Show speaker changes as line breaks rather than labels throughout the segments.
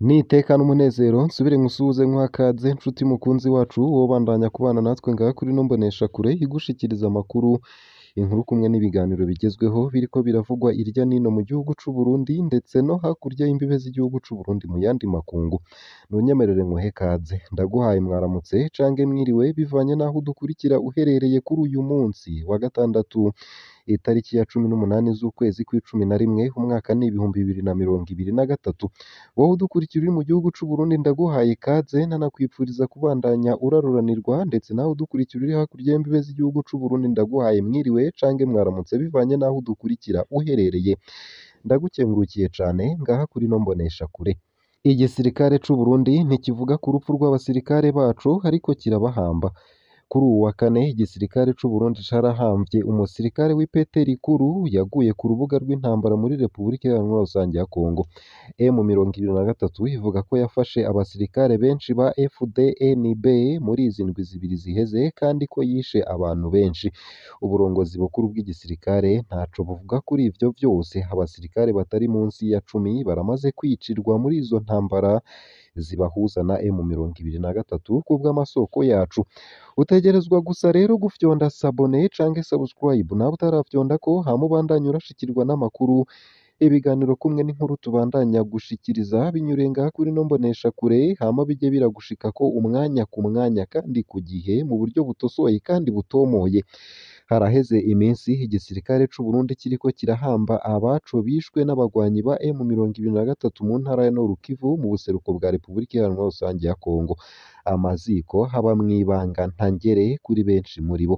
Nitekana umunezero nsubire nkusuhuze nkwakaze nshuti mukunzi wacu wobandanya kubana natwe ngaha kuri ino mboneshakure igushikiriza amakuru, inkuru kumwe n'ibiganiro bigezweho biriko biravugwa irya nino mu gihugu c'u Burundi ndetse no hakurya y'imbibe z'igihugu c'u Burundi mu yandi makungu. Nunyemerere nkuhe kaze, ndaguhaye mwaramutse cange mwiriwe bivanye n'aho udukurikira uherereye kuri uyu munsi wa gatandatu, itariki ya 18 z'ukwezi kw'icumi na rimwe umwaka ni 2023. Wowe udukurikira uri mu gihugu c'u Burundi ndaguhaye ikaze nanakwipfuriza kubandanya uraruranirwa, ndetse nawe udukurikira uri hakurya y'imbibe z'igihugu c'u Burundi ndaguhaye mwiriwe cange mwaramutse bivanye n'aho udukurikira uherereye. Ndagukengurukiye cane ngaha kuri ino mboneshakure. Igisirikare c'u Burundi ntikivuga ku rupfu rw'abasirikare bacu ariko kirabahamba. Kuri uwu wa kane igisirikare c'u Burundi carahamvye umusirikare w'ipete rikuru yaguye ku rubuga rw'intambara muri Repubulika Iharanira Rusangi ya Kongo. M23 ivuga ko yafashe abasirikare benshi ba FDNB muri izi ndwi zibiri ziheze kandi ko yishe abantu benshi. Uburongozi bukuru bw'igisirikare ntaco buvuga kuri ivyo vyose. Abasirikare batari munsi ya 10 baramaze kwicirwa muri izo ntambara zibahuza na M23 kubw'amasoko yacu. Utegerezwa gusa rero gufyonda sabone canke subscribe nawe utaravyonda ko hama ubandanye urashikirwa n'amakuru, ibiganiro kumwe n'inkuru tubandanya gushikiriza binyuriye ngaha kuri ino mboneshakure, hama bije biragushikako umwanya ku mwanya kandi ku gihe mu buryo butosoye kandi butomoye. Haraheze iminsi igisirikare c'u Burundi kiriko kirahamba abaco bishwe n'abagwanyi ba M23 mu ntara ya Nord Kivu mu buseruko bwa Repubulika Iharanira Rusangi ya Kongo. Amaziko haba mw'ibanga ntangere kuri benshi muri bo.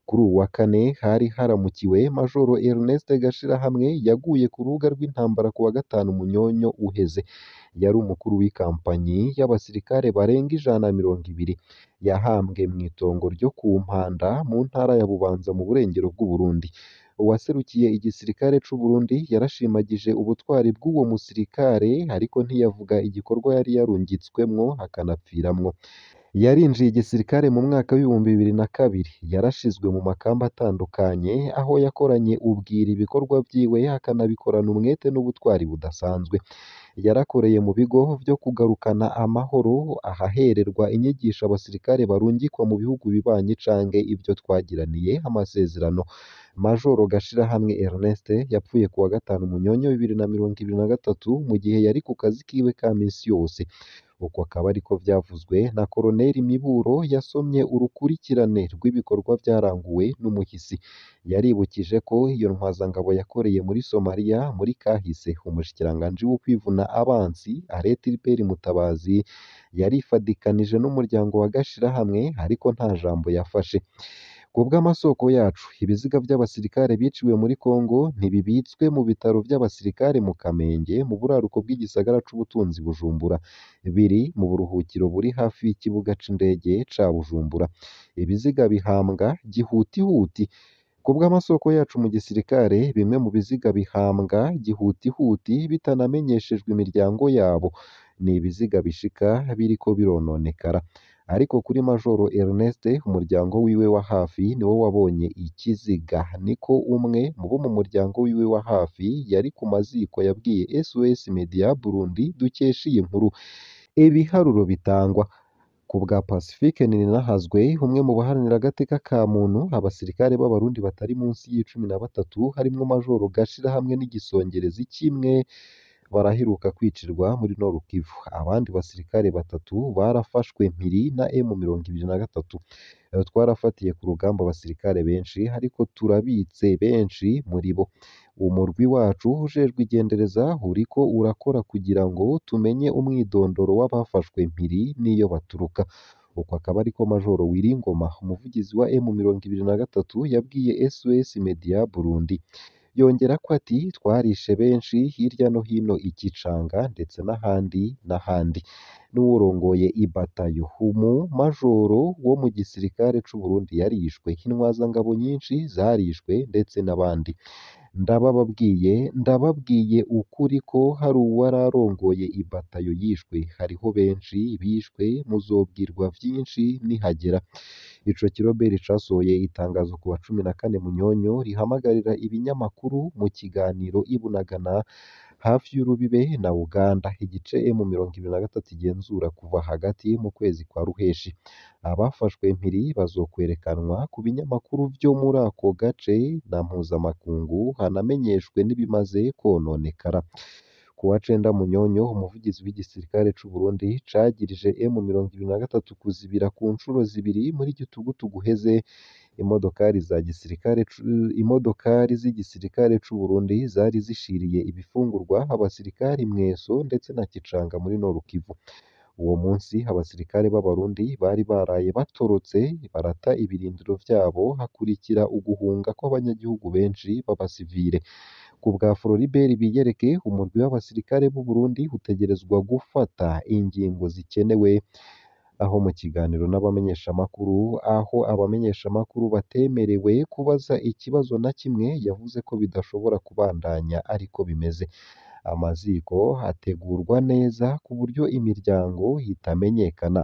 Kuri uwu wa kane hari haramukiwe Majoro Ernest Gashirahamwe yaguye ku rubuga rw'intambara ku wa gatanu Munyonyo uheze. Yari umukuru w'ikampanyi y'abasirikare barenga 120. Yahambwe mw'itongo ryo ku Mpanda mu ntara ya Bubanza mu burengero bw'u Burundi. Uwaserukiye igisirikare c'u Burundi yarashimagije ubutwari bw'uwo musirikare ariko ntiyavuga igikorwa yari yarungitswemwo akanapfiramwo. Yarinjiye igisirikare mu mwaka w'ibihumbi 2002. Yarashizwe mu makamba atandukanye aho yakoranye ubwira ibikorwa vyiwe akanabikorana umwete n'ubutwari budasanzwe. Yarakoreye mu bigo vyo kugarukana amahoro, ahahererwa inyigisho abasirikare barungikwa mu bihugu bibanyi canke ivyo twagiraniye amasezerano. Majoro Gashirahamwe Ernest yapfuye ku wa gatanu Munyonyo 2023 mu gihe yari ku kazi kiwe ka misi yose. Uko akaba ariko vyavuzwe na Koloneli Miburo yasomye urukurikirane rw'ibikorwa vyaranguwe n'umuhisi. Yaribukije ko iyo ntwazangabo yakoreye muri Somalia muri kahise. Umushikiranganji wo kwivuna abansi Alain Tribert Mutabazi yarifadikanije n'umuryango wa Gashirahamwe ariko nta jambo yafashe. Kubw'amasoko yacu, ibiziga vy'abasirikare biciwe muri Kongo ntibibitswe mu bitaro vy'abasirikare mu Kamenge mu buraruko bw'igisagara c'ubutunzi Bujumbura. Biri mu buruhukiro buri hafi y'ikibuga c'indege ca Bujumbura. Ibiziga bihambwa gihutihuti. Kubw'amasoko yacu mu gisirikare, bimwe mu biziga bihambwa gihutihuti bitanamenyeshejwe imiryango yabo. Ni ibiziga bishika biriko birononekara. Ariko kuri Majoro Ernest umuryango wiwe wa hafi niwo wabonye ikiziga. Niko umwe mu bo mu muryango wiwe wa hafi yari ku maziko yabwiye SOS Media Burundi dukesha iyi nkuru. Ibiharuro bitangwa ku bwa Pacifique Ninahazwe, umwe mu baharanira agateka ka muntu, abasirikare b'abarundi batari munsi y'13 harimwo Majoro Gashirahamwe n'igisongerezi kimwe baraheruka kwicirwa muri Nord Kivu. Abandi basirikare 3 barafashwe mpiri na M23. Twarafatiye ku rugamba abasirikare benshi ariko turabitse benshi muri bo. Umurwi wacu ujejwe igendereza uriko urakora kugira ngo tumenye umwidondoro w'abafashwe mpiri n'iyo baturuka. Uko akaba ariko Majoro Wiringoma umuvugizi wa M23 yabwiye SOS Media Burundi. Yongera ko ati twarishe benshi hirya no hino ikicanga ndetse n'ahandi. N'uwurongoye ibatayo majoro wo mu gisirikare c'u Burundi yarishwe. Intwazangabo nyinshi zarishwe ndetse n'abandi. Ndababwiye ukuri ko hari uwararongoye ibatayo yishwe. Hariho benshi bishwe, muzobwirwa vyinshi nihagera. Ico kiroberi casohoye itangazo ku wa 14 Munyonyo rihamagarira ibinyamakuru mu kiganiro ibunagana hafi y'urubibe na Uganda, igice M23 igenzura kuva hagati mu kwezi kwa Ruheshi. Abafashwe mpiri bazokwerekanwa ku binyamakuru vyo muri ako gace na mpuzamakungu, hanamenyeshwe n'ibimaze kwononekara. Ku wa cenda Munyonyo, umuvugizi w'igisirikare c'u Burundi cagirije M23 kuzibira ku ncuro zibiri muri gitugutu guheze imodokari z'igisirikare c'u Burundi zari zishiriye ibifungurwa abasirikari Mweso ndetse na Kicanga muri Nord Kivu. Uwo munsi abasirikare b'Abarundi bari baraye batorotse barata ibirindiro vyabo, hakurikira uguhunga kw'abanyagihugu benshi b'abasivile. Ku bwa Floribert Biyereke, umurwi w'abasirikare b'u Burundi utegerezwa gufata ingingo zikenewe. Aho mu kiganiro n'abamenyeshamakuru, aho abamenyeshamakuru batemerewe kubaza ikibazo na kimwe, yavuze ko bidashobora kubandanya ariko bimeze. Amaziko ategurwa neza ku buryo imiryango itamenyekana.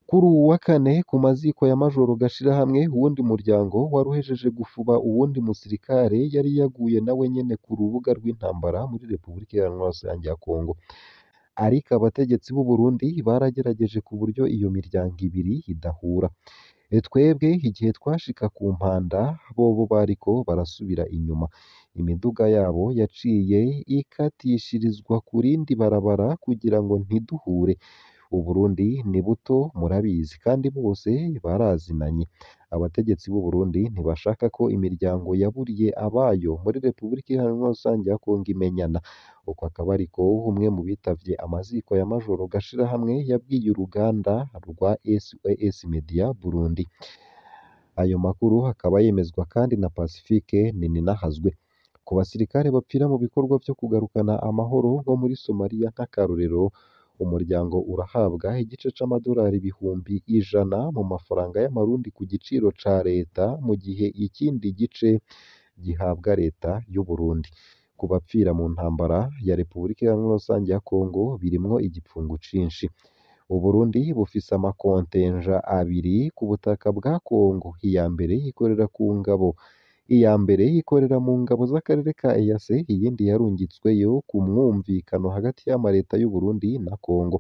Kuri uwu wa kane, ku maziko ya Majoro Gashirahamwe, uwundi muryango wari uhejeje gufuba uwundi musirikare yari yaguye nawe nyene ku rubuga rw'intambara muri Repubulika Iharanira Rusange ya Kongo. Ariko abategetsi b'u Burundi baragerageje ku buryo iyo miryango ibiri idahura. Twebwe igihe twashika ku mpanda, bobo bariko barasubira inyuma. Imiduga yabo yaciye ikatishirizwa ku rindi barabara kugira ngo ntiduhure. Uburundi ni buto murabizi, kandi bose barazinanye. Abategetsi b'u Burundi ntibashaka ko imiryango yaburiye abayo muri Repubulika Iharanira Rusange ya Kongo imenyana. Uko akaba ariko umwe mu bitavye amaziko ya Majoro Gashirahamwe yabwiye uruganda rwa SOS Media Burundi. Ayo makuru akaba yemezwa kandi na Pacifique Nininahazwe. Ku basirikare bapfira mu bikorwa vyo kugarukana amahoro nko muri Somalia nk'akarorero, umuryango urahabwa igice c'amadolari 100,000 mu mafaranga y'amarundi ku giciro ca leta, mu gihe ikindi gice gihabwa leta y'u Burundi. Ku bapfira mu ntambara ya Repubulika Iharanira Rusange ya Kongo birimwo igipfungu cinshi. Uburundi bufise amakontenja abiri ku butaka bwa Kongo. Iya mbere ikorera mu ngabo z'akarere ka EAC, iyindi yarungitsweyo ku mwumvikano hagati y'amareta y'u Burundi na Kongo.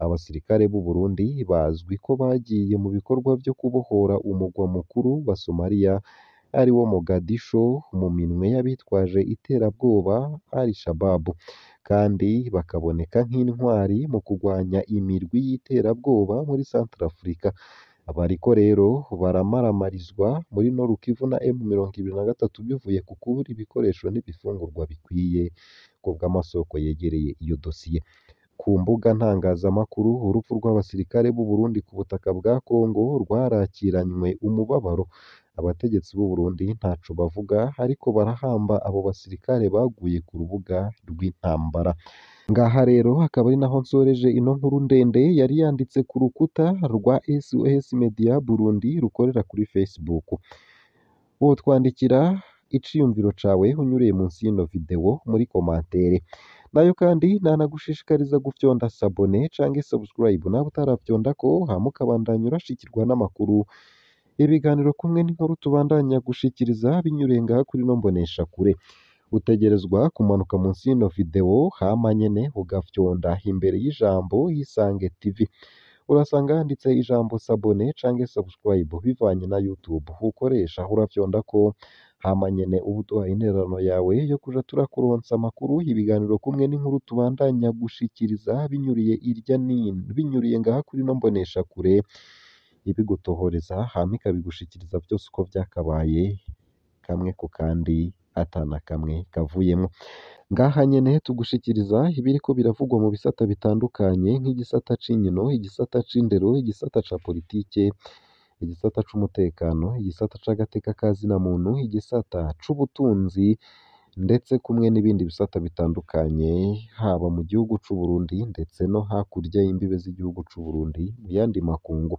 Abasirikare b'u Burundi bazwi ko bagiye mu bikorwa vyo kubohora umugwa mukuru wa Somalia ari wo Mogadisho mu minwe y'abitwaje iterabwoba Al-Shabaab, kandi bakaboneka nk'intwari mu kurwanya imirwi y'iterabwoba muri Centrafrica. Bariko rero baramaramazwa muri Nord Kivu na M23 bivuye ku kubura ibikoresho n'ibifungurwa bikwiye. Ku bw'amasoko yegereye iyo dosiye, ku mbuga ntangazamakuru, urupfu rw'abasirikare b'u Burundi ku butaka bwa Kongo rwarakiranywe umubabaro. Abategetsi b'u Burundi ntaco bavuga, ariko barahamba abo basirikare baguye ku rubuga rw'intambara. Ngaha rero akaba ari naho nsoreje ino nkuru ndende yari yanditse ku rukuta rwa SOS Media Burundi rukorera kuri Facebook. Wotwandikira iciyumviro cawe unyuriye munsi y'ino video muri komantere. Nayo kandi nanagushishikariza gufyonda sabone canke subscribe nawe utaravyondako, hama ukabandanya urashikirwa n'amakuru, ibiganiro kumwe n'inkuru tubandanya gushikiriza binyuriye ngaha kuri ino mboneshakure. Utegerezwa kumanuka munsi y'ino video, hama nyene ugafyonda imbere y'ijambo Isange TV. Urasanga handitse ijambo sabone canke subscribe bivanye na YouTube ukoresha, urafyondako, hama nyene uba uduhaye intererano yawe yo kuja turakuronsa amakuru, ibiganiro kumwe n'inkuru tubandanya gushikiriza binyuriye ngaha kuri ino mboneshakure, ibigutohoreza hama ikabigushikiriza vyose uko vyakabaye, kamwe ku kandi atana kamwe kavuyemwo. Ngaha nyene tugushikiriza ibiriko biravugwa mu bisata bitandukanye, nk'igisata c'inkino, igisata c'indero, igisata ca politike, igisata c'umutekano, igisata c'agateka ka zina muntu, igisata c'ubutunzi, ndetse kumwe n'ibindi bisata bitandukanye, haba mu gihugu c'u Burundi ndetse no hakurya y'imbibe z'igihugu c'u Burundi mu yandi makungu.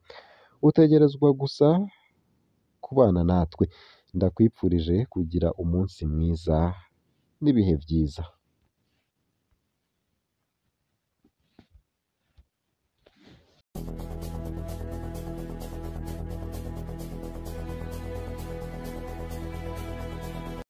Utegerezwa gusa kubana natwe. Ndakwipfurije kugira umunsi mwiza n'ibihe vyiza.